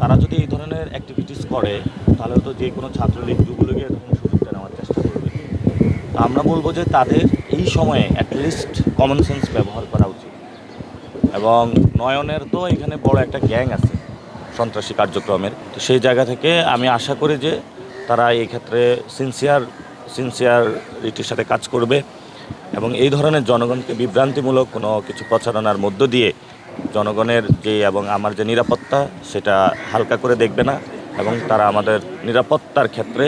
তারা যদি এই ধরনের অ্যাক্টিভিটিস করে তাহলে তো যে কোনো ছাত্রলীগ যুবলীগে এরকম সুযোগটা নেওয়ার চেষ্টা করবে। তো আমরা বলবো যে তাদের এই সময়ে অ্যাটলিস্ট কমন সেন্স ব্যবহার করা উচিত। এবং নয়নের তো এখানে বড় একটা গ্যাং আছে সন্ত্রাসী কার্যক্রমের, তো সেই জায়গা থেকে আমি আশা করি যে তারা এই ক্ষেত্রে সিনসিয়ারিটির সাথে কাজ করবে এবং এই ধরনের জনগণকে বিভ্রান্তিমূলক কোনো কিছু প্রচারণার মধ্য দিয়ে জনগণের যে এবং আমার যে নিরাপত্তা সেটা হালকা করে দেখবে না এবং তারা আমাদের নিরাপত্তার ক্ষেত্রে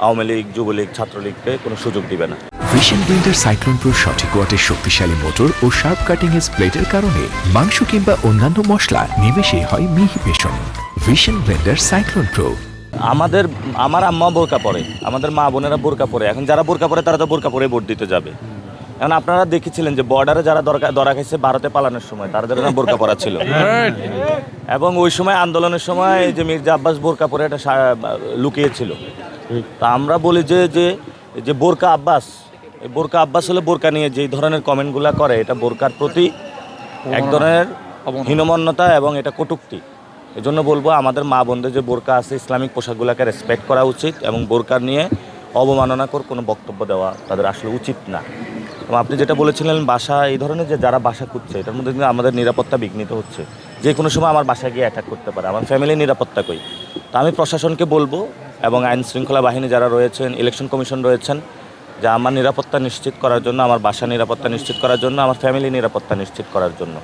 আওয়ামী লীগ, যুবলীগ, ছাত্রলীগকে কোনো সুযোগ দিবে না। ভিশন ব্লেন্ডার সাইক্লোন প্রো সঠিক ওয়াটের শক্তিশালী মোটর ও শার্প কাটিং এজ প্লেটের কারণে মাংস কিংবা অন্যান্য মশলা নিমেষে হয় মিহি passion. Vision Blender cyclone pro. আমার আম্মা বোরকা পরে, আমাদের মা বোনেরা বোরকা পরে, এখন যারা বোরকা পরে তারা তো বোরকা পরে ভোট দিতে যাবে। এখন আপনারা দেখেছিলেন যে বর্ডারে যারা ধরা খাইছে ভারতে পালানোর সময় তাদের বোরকা পরা ছিল এবং ওই সময় আন্দোলনের সময় এই যে মির্জা আব্বাস বোরকা পরে এটা লুকিয়েছিল। তা আমরা বলি যে বোরকা আব্বাস, এই বোরকা আব্বাস হলে বোরকা নিয়ে যেই ধরনের কমেন্টগুলো করে এটা বোরকার প্রতি এক ধরনের হীনমন্যতা এবং এটা কটূক্তি। এজন্য বলবো আমাদের মা বোনদের যে বোরকা আছে ইসলামিক পোশাকগুলোকে রেসপেক্ট করা উচিত এবং বোরকা নিয়ে অবমাননাকর কোনো বক্তব্য দেওয়া তাদের আসলে উচিত না। এবং আপনি যেটা বলেছিলেন বাসা, এই ধরনের যে যারা বাসা খুঁজছে এটার মধ্যে কিন্তু আমাদের নিরাপত্তা বিঘ্নিত হচ্ছে। যে কোনো সময় আমার বাসায় গিয়ে অ্যাটাক করতে পারে, আমার ফ্যামিলির নিরাপত্তা কই। তো আমি প্রশাসনকে বলবো এবং আইন শৃঙ্খলা বাহিনী যারা রয়েছেন, ইলেকশন কমিশন রয়েছেন, যে আমার নিরাপত্তা নিশ্চিত করার জন্য, আমার বাসা নিরাপত্তা নিশ্চিত করার জন্য, আমার ফ্যামিলি নিরাপত্তা নিশ্চিত করার জন্য